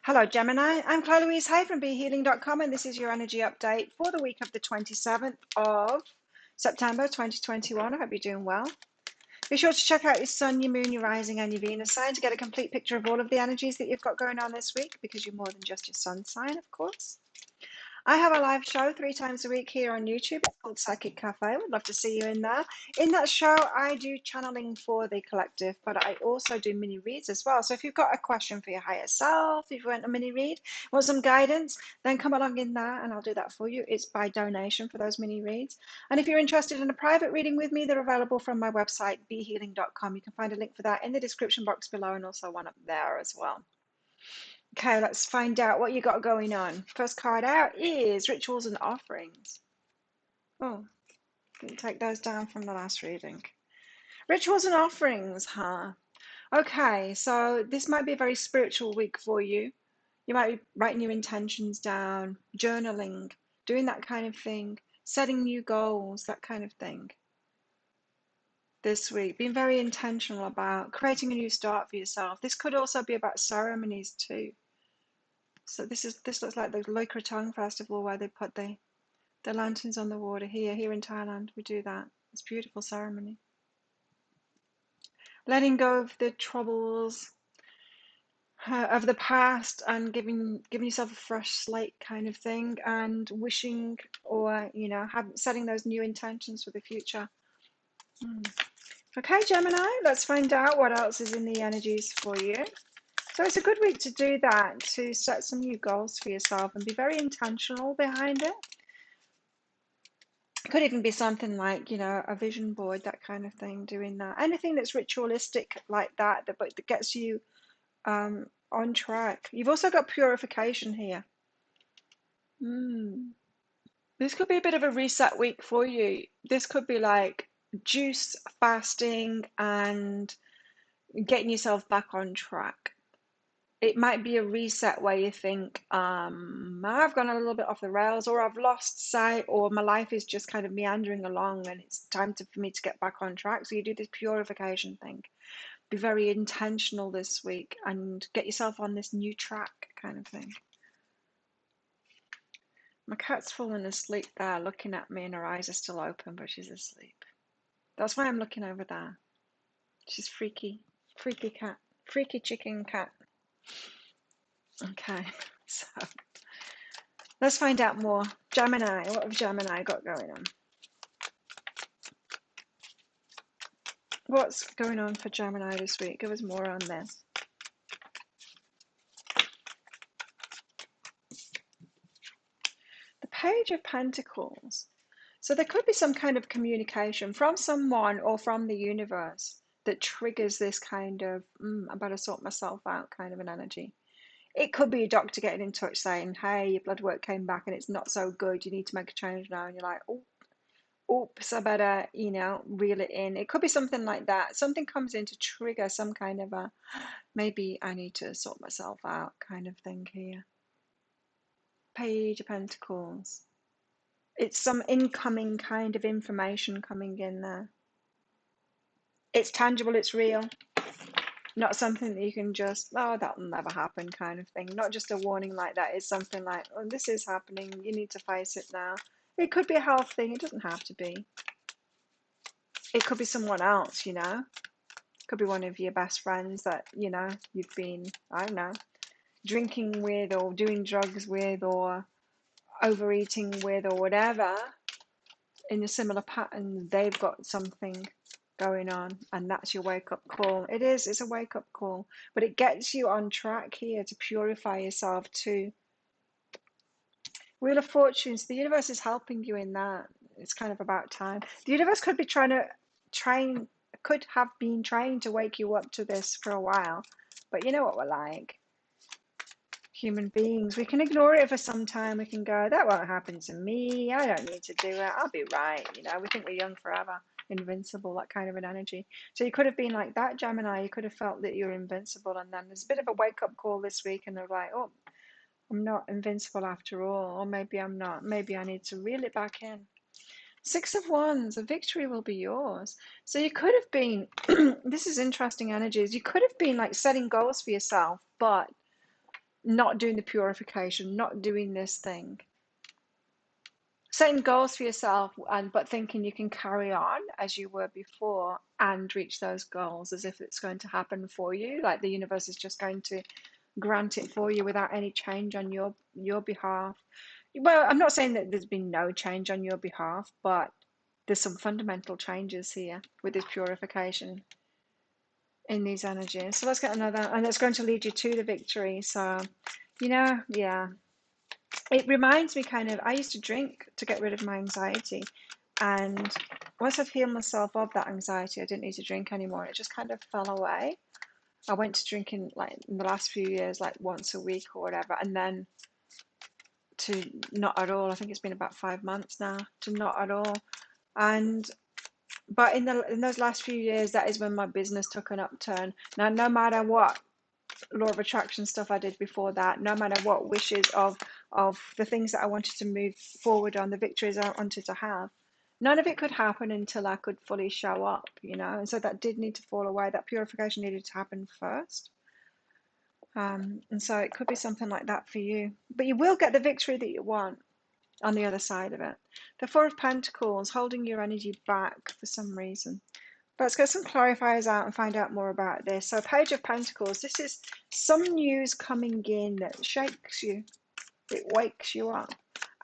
Hello, Gemini. I'm Chloe Louise Hay from BeHealing.com, and this is your energy update for the week of the 27th of September 2021. I hope you're doing well. Be sure to check out your Sun, your Moon, your Rising, and your Venus sign to get a complete picture of all of the energies that you've got going on this week, because you're more than just your Sun sign, of course. I have a live show 3 times a week here on YouTube. It's called Psychic Cafe. Would love to see you in there. In that show, I do channeling for the collective, but I also do mini reads as well. So if you've got a question for your higher self, if you want a mini read, want some guidance, then come along in there and I'll do that for you. It's by donation for those mini reads. And if you're interested in a private reading with me, they're available from my website, behealing.com. You can find a link for that in the description box below and also one up there as well. Okay, let's find out what you got going on. First card out is Rituals and Offerings. Oh, didn't take those down from the last reading. Rituals and Offerings, huh? Okay, so this might be a very spiritual week for you. You might be writing your intentions down, journaling, doing that kind of thing, setting new goals, that kind of thing. This week, being very intentional about creating a new start for yourself. This could also be about ceremonies too. So this looks like the Loy Krathong festival where they put the lanterns on the water here in Thailand. We do that. It's a beautiful ceremony. Letting go of the troubles of the past and giving yourself a fresh slate kind of thing, and wishing, or setting those new intentions for the future. Okay, Gemini, let's find out what else is in the energies for you. So it's a good week to do that, to set some new goals for yourself and be very intentional behind it. It could even be something like, a vision board, that kind of thing, doing that. Anything that's ritualistic like that gets you on track. You've also got purification here. This could be a bit of a reset week for you. This could be like juice fasting and getting yourself back on track. It might be a reset where you think, I've gone a little bit off the rails, or I've lost sight, or my life is just kind of meandering along and it's time for me to get back on track. So you do this purification thing. Be very intentional this week and get yourself on this new track kind of thing. My cat's fallen asleep there looking at me, and her eyes are still open, but she's asleep. That's why I'm looking over there. She's freaky cat, freaky chicken cat. Okay, so let's find out more. Gemini, what have Gemini got going on? What's going on for Gemini this week? Give us more on this. The Page of Pentacles. So there could be some kind of communication from someone or from the universe that triggers this kind of, I better sort myself out kind of an energy. It could be a doctor getting in touch saying, hey, your blood work came back and it's not so good. You need to make a change now. And you're like, oh, oops, I better, reel it in. It could be something like that. Something comes in to trigger some kind of a, maybe I need to sort myself out kind of thing here. Page of Pentacles. It's some incoming kind of information coming in there. It's tangible, it's real. Not something that you can just, oh, that'll never happen kind of thing. Not just a warning like that. It's something like, oh, this is happening. You need to face it now. It could be a health thing. It doesn't have to be. It could be someone else, It could be one of your best friends that, you've been, I don't know, drinking with or doing drugs with or overeating with or whatever. In a similar pattern, they've got something going on, and that's your wake-up call. It's a wake-up call, but it gets you on track here to purify yourself too. Wheel of Fortunes, the universe is helping you in that. It's kind of about time. The universe could be could have been trying to wake you up to this for a while, but you know what we're like. Human beings, we can ignore it for some time. We can go, that won't happen to me. I don't need to do it. I'll be right. We think we're young forever, invincible, that kind of an energy. So you could have been like that, Gemini. You could have felt that you're invincible, and then there's a bit of a wake-up call this week, and they're like, oh, I'm not invincible after all, or maybe I'm not. Maybe I need to reel it back in. 6 of Wands, a victory will be yours. So you could have been, this is interesting energies. You could have been like setting goals for yourself, but not doing the purification, not doing this thing. Setting goals for yourself, but thinking you can carry on as you were before and reach those goals as if it's going to happen for you, like the universe is just going to grant it for you without any change on your behalf. Well, I'm not saying that there's been no change on your behalf, but there's some fundamental changes here with this purification in these energies. So let's get another, and it's going to lead you to the victory. So, yeah, it reminds me kind of, I used to drink to get rid of my anxiety. And once I've healed myself of that anxiety, I didn't need to drink anymore. It just kind of fell away. I went to drinking like in the last few years, like once a week or whatever, and then to not at all. I think it's been about 5 months now to not at all. And but in those last few years, that is when my business took an upturn. Now, no matter what law of attraction stuff I did before that, no matter what wishes of the things that I wanted to move forward on, the victories I wanted to have, none of it could happen until I could fully show up, and so that did need to fall away. That purification needed to happen first. And so it could be something like that for you, but you will get the victory that you want on the other side of it. The Four of Pentacles, holding your energy back for some reason. But let's get some clarifiers out and find out more about this. So Page of Pentacles, this is some news coming in that shakes you. It wakes you up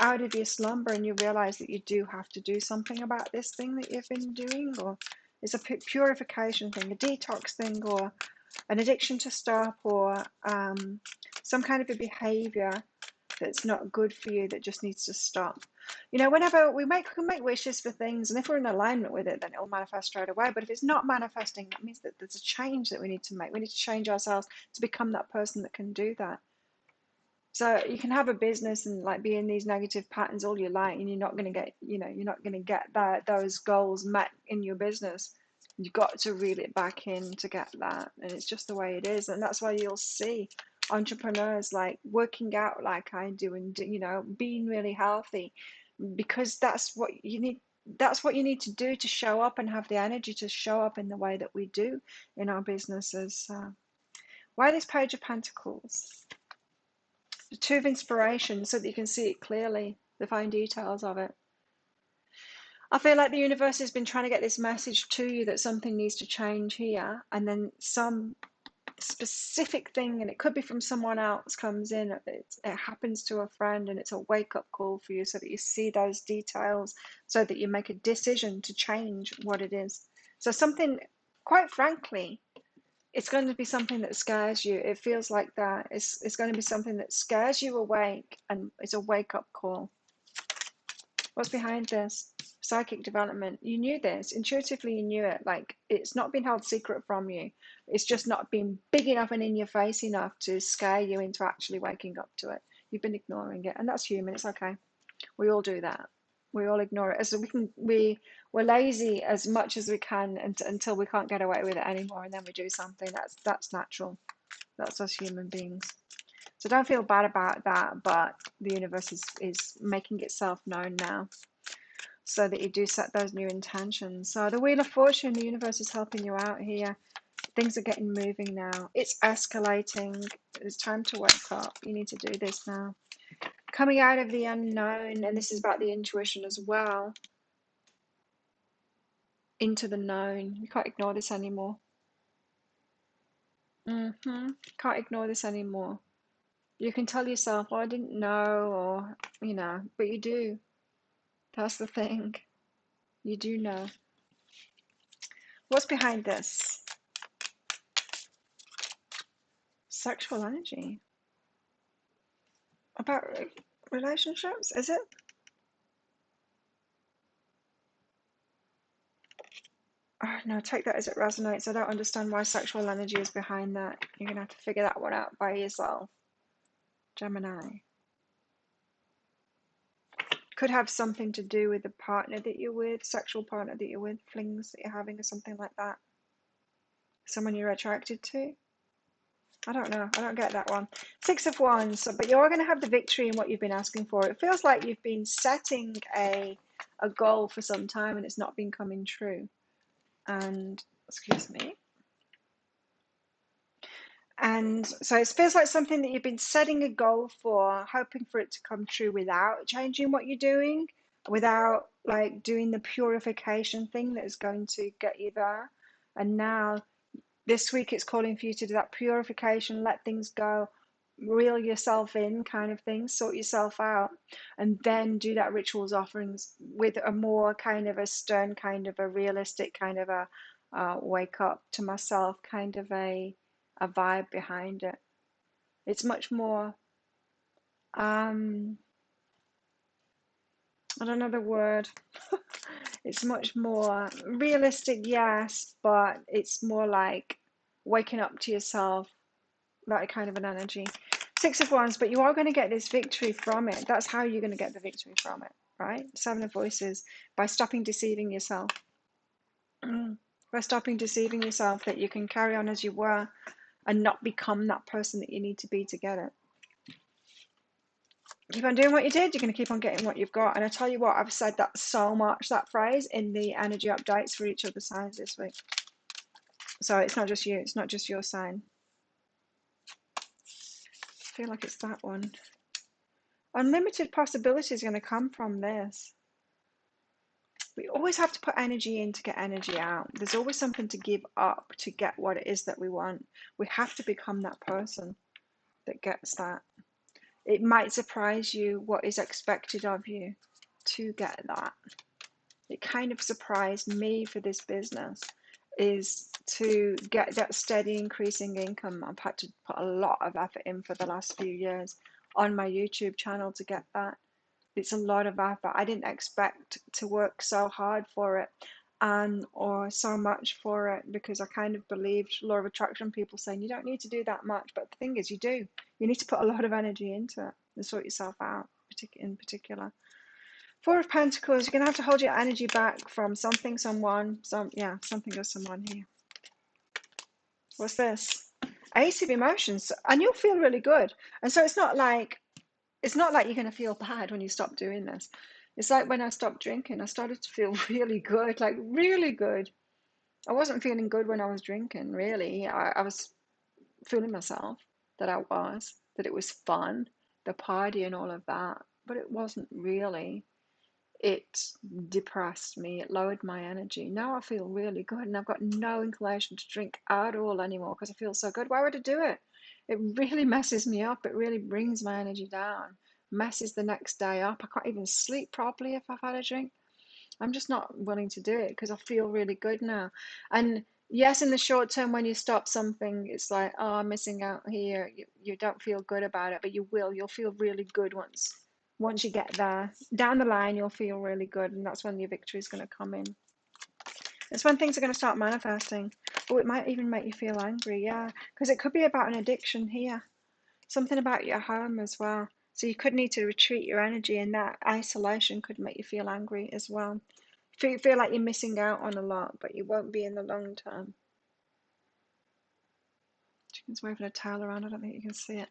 out of your slumber and you realize that you do have to do something about this thing that you've been doing, or it's a purification thing, a detox thing, or an addiction to stop, or some kind of a behavior that's not good for you that just needs to stop. Whenever we can make wishes for things, and if we're in alignment with it, then it'll manifest straight away. But if it's not manifesting, that means that there's a change that we need to make. We need to change ourselves to become that person that can do that. So you can have a business and like be in these negative patterns all you like, and you're not going to get those goals met in your business. You've got to reel it back in to get that, and it's just the way it is. And that's why you'll see entrepreneurs like working out like I do, and being really healthy, because that's what you need. That's what you need to do to show up and have the energy to show up in the way that we do in our businesses. Why this Page of Pentacles? The Two of Inspiration, so that you can see it clearly, the fine details of it. I feel like the universe has been trying to get this message to you that something needs to change here, and then some specific thing, and it could be from someone else, comes in. It happens to a friend, and it's a wake-up call for you, so that you see those details, so that you make a decision to change what it is. So something, quite frankly, it's going to be something that scares you. It feels like that. It's going to be something that scares you awake, and it's a wake-up call. What's behind this? Psychic development. You knew this. Intuitively, you knew it. Like, it's not been held secret from you. It's just not been big enough and in your face enough to scare you into actually waking up to it. You've been ignoring it, and that's human. It's okay. We all do that. We all ignore it. So we're lazy as much as we can until we can't get away with it anymore, and then we do something. That's natural. That's us human beings. So don't feel bad about that, but the universe is making itself known now, so that you do set those new intentions. So the Wheel of Fortune, the universe is helping you out here. Things are getting moving now. It's escalating. It's time to wake up. You need to do this now. Coming out of the unknown, and this is about the intuition as well, into the known. You can't ignore this anymore. Can't ignore this anymore. You can tell yourself, oh, I didn't know, or, but you do. That's the thing. You do know. What's behind this? Sexual energy. About relationships, is it? Oh, no, take that as it resonates. I don't understand why sexual energy is behind that. You're going to have to figure that one out by yourself. Gemini. Could have something to do with the partner that you're with, sexual partner that you're with, flings that you're having, or something like that. Someone you're attracted to. I don't know. I don't get that one. Six of Wands. But you're going to have the victory in what you've been asking for. It feels like you've been setting a goal for some time, and it's not been coming true. And, excuse me. And so it feels like something that you've been setting a goal for, hoping for it to come true without changing what you're doing, without like doing the purification thing that is going to get you there. And now this week it's calling for you to do that purification, let things go, reel yourself in kind of thing, sort yourself out, and then do that rituals offerings with a more kind of a stern, kind of a realistic, kind of a wake up to myself kind of a vibe behind it. It's much more, I don't know the word. It's much more realistic, yes, but it's more like waking up to yourself, that kind of an energy. Six of Wands, but you are going to get this victory from it. That's how you're going to get the victory from it, right? Seven of Voices, by stopping deceiving yourself. By stopping deceiving yourself that you can carry on as you were and not become that person that you need to be to get it. Keep on doing what you did, you're going to keep on getting what you've got. And I tell you what, I've said that so much, that phrase, in the energy updates for each of the signs this week. So it's not just you, it's not just your sign. I feel like it's that one. Unlimited possibilities are going to come from this. We always have to put energy in to get energy out. There's always something to give up to get what it is that we want. We have to become that person that gets that. It might surprise you what is expected of you to get that. It kind of surprised me for this business, is to get that steady increasing income. I've had to put a lot of effort in for the last few years on my YouTube channel to get that. It's a lot of effort. I didn't expect to work so hard for it or so much for it, because I kind of believed law of attraction, people saying you don't need to do that much, but the thing is you do. You need to put a lot of energy into it and sort yourself out in particular. Four of Pentacles, you're going to have to hold your energy back from something, someone, something or someone here. What's this? Ace of Emotions, and you'll feel really good. And so it's not like you're going to feel bad when you stop doing this. It's like when I stopped drinking, I started to feel really good, like really good. I wasn't feeling good when I was drinking, really. I was fooling myself that it was fun, the party and all of that, but it wasn't really. It depressed me, it lowered my energy. Now I feel really good and I've got no inclination to drink at all anymore because I feel so good. Why would I do it? It really messes me up. It really brings my energy down, messes the next day up. I can't even sleep properly if I've had a drink. I'm just not willing to do it because I feel really good now. And yes, in the short term, when you stop something, it's like, oh, I'm missing out here. You don't feel good about it, but you will. You'll feel really good once you get there. Down the line, you'll feel really good, and that's when your victory is going to come in. It's when things are going to start manifesting. Oh, it might even make you feel angry, yeah, because it could be about an addiction here. Something about your home as well. So you could need to retreat your energy, and that isolation could make you feel angry as well. Feel like you're missing out on a lot, but you won't be in the long term. Chicken's waving a towel around. I don't think you can see it.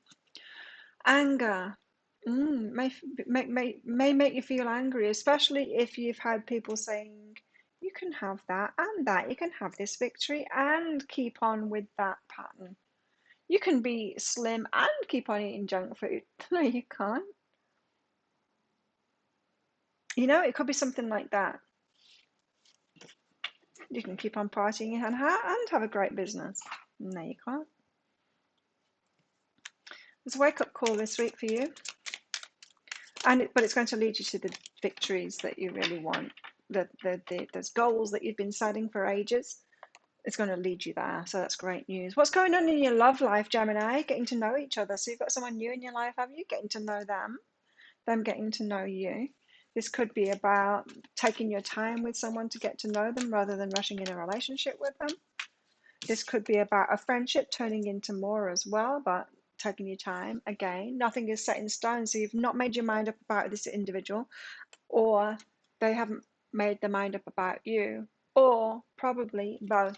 Anger. May make you feel angry, especially if you've had people saying, you can have that and that. You can have this victory and keep on with that pattern. You can be slim and keep on eating junk food. No, you can't. You know, it could be something like that. You can keep on partying and have a great business. No, you can't. There's a wake-up call this week for you. But it's going to lead you to the victories that you really want. Those goals that you've been setting for ages. It's going to lead you there. So that's great news. What's going on in your love life, Gemini? Getting to know each other. So you've got someone new in your life, have you? Getting to know them getting to know you. This could be about taking your time with someone to get to know them rather than rushing in a relationship with them. This could be about a friendship turning into more as well, but taking your time. Again, nothing is set in stone, so you've not made your mind up about this individual, or they haven't made their mind up about you, or probably both.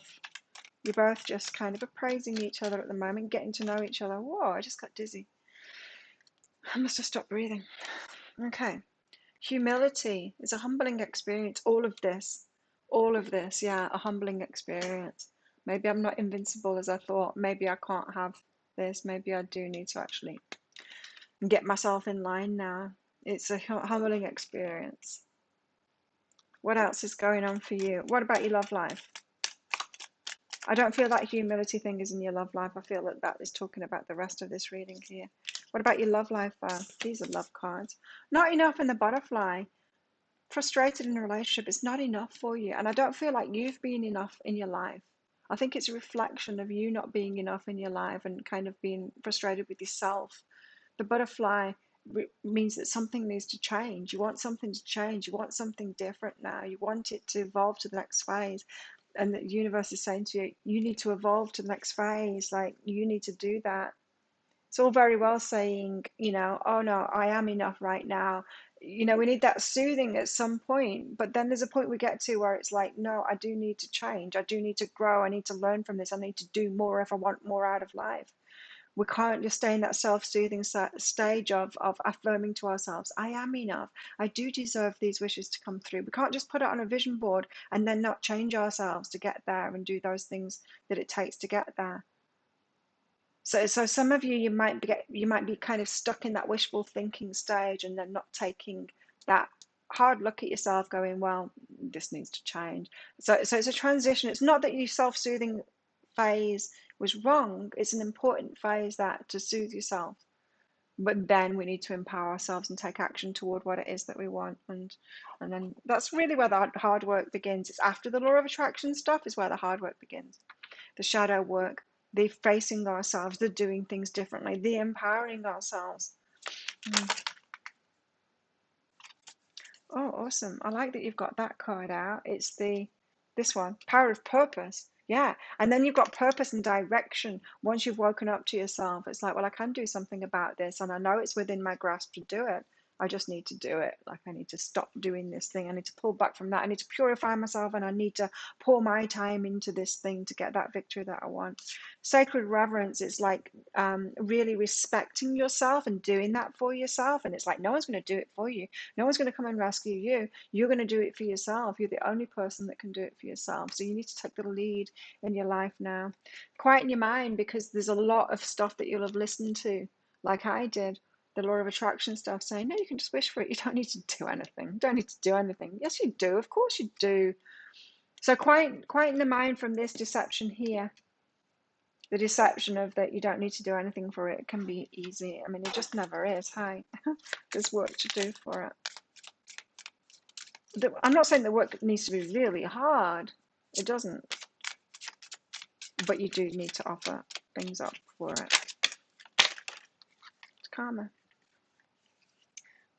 You're both just kind of appraising each other at the moment, getting to know each other. Whoa, I just got dizzy. I must have stopped breathing. Okay. Humility is a humbling experience. All of this, yeah, a humbling experience. Maybe I'm not invincible as I thought. Maybe I can't have this. Maybe I do need to actually get myself in line now. It's a humbling experience. What else is going on for you? What about your love life? I don't feel that humility thing is in your love life. I feel that that is talking about the rest of this reading here. What about your love life? These are love cards. Not enough in the butterfly. Frustrated in a relationship. It's not enough for you. And I don't feel like you've been enough in your life. I think it's a reflection of you not being enough in your life and kind of being frustrated with yourself. The butterfly means that something needs to change. You want something to change. You want something different now. You want it to evolve to the next phase. And the universe is saying to you, you need to evolve to the next phase. Like, you need to do that. It's all very well saying, oh no, I am enough right now. We need that soothing at some point, but then there's a point we get to where it's like, no, I do need to change. I do need to grow. I need to learn from this. I need to do more if I want more out of life. We can't just stay in that self-soothing stage of affirming to ourselves, I am enough. I do deserve these wishes to come through. We can't just put it on a vision board and then not change ourselves to get there and do those things that it takes to get there. So some of you, you might be kind of stuck in that wishful thinking stage and then not taking that hard look at yourself, going, well, this needs to change. So it's a transition. It's not that your self-soothing phase was wrong. It's an important phase that to soothe yourself. But then we need to empower ourselves and take action toward what it is that we want. And then that's really where the hard work begins. It's after the law of attraction stuff is where the hard work begins. The shadow work, the facing ourselves, the doing things differently, the empowering ourselves. Oh, awesome. I like that you've got that card out. It's this one, power of purpose. Yeah. And then you've got purpose and direction. Once you've woken up to yourself, it's like, well, I can do something about this, and I know it's within my grasp to do it. I just need to do it. Like, I need to stop doing this thing. I need to pull back from that. I need to purify myself, and I need to pour my time into this thing to get that victory that I want. Sacred reverence is like really respecting yourself and doing that for yourself. And it's like, no one's going to do it for you. No one's going to come and rescue you. You're going to do it for yourself. You're the only person that can do it for yourself. So you need to take the lead in your life now. Quieten your mind, because there's a lot of stuff that you'll have listened to, like I did. The law of attraction stuff saying, no, you can just wish for it. You don't need to do anything. You don't need to do anything. Yes, you do. Of course you do. So quieten the mind from this deception here. The deception of that you don't need to do anything for it. It can be easy. I mean, it just never is. Hi, there's work to do for it. I'm not saying the work needs to be really hard. It doesn't. But you do need to offer things up for it. It's karma.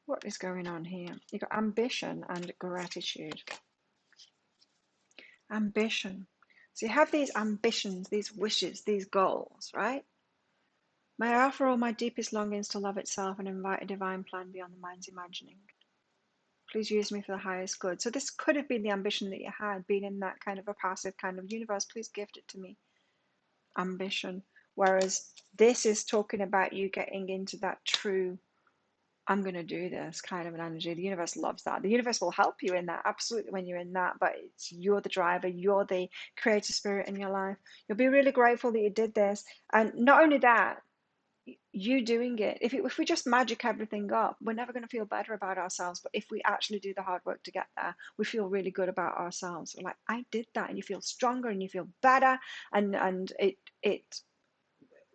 What is going on here? You've got ambition and gratitude. Ambition. So you have these ambitions, these wishes, these goals, right? May I offer all my deepest longings to love itself and invite a divine plan beyond the mind's imagining. Please use me for the highest good. So this could have been the ambition that you had, being in that kind of a passive kind of universe. Please gift it to me. Ambition. Whereas this is talking about you getting into that true, I'm going to do this kind of an energy. The universe loves that. The universe will help you in that, absolutely, when you're in that, but you're the driver, you're the creative spirit in your life. You'll be really grateful that you did this. And not only that, you doing it, if we just magic everything up, we're never going to feel better about ourselves. But if we actually do the hard work to get there, we feel really good about ourselves. We're like, I did that, and you feel stronger and you feel better, and it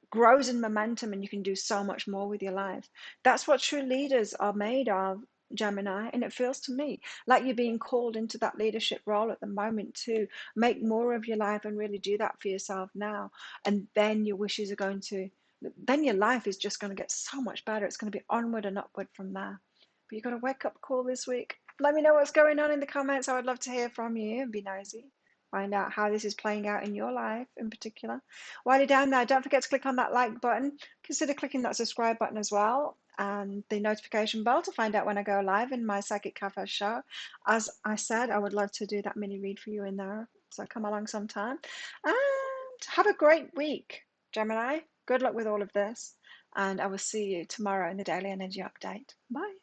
grows in momentum, and you can do so much more with your life. That's what true leaders are made of, Gemini. And it feels to me like you're being called into that leadership role at the moment to make more of your life and really do that for yourself now. And then your wishes are going to, then your life is just going to get so much better. It's going to be onward and upward from there. But you've got a wake up call this week. Let me know what's going on in the comments. I would love to hear from you and be nosy. Find out how this is playing out in your life in particular. While you're down there, don't forget to click on that like button. Consider clicking that subscribe button as well, and the notification bell to find out when I go live in my Psychic Cafe show. As I said, I would love to do that mini read for you in there, so come along sometime. And have a great week, Gemini. Good luck with all of this, and I will see you tomorrow in the Daily Energy Update. Bye.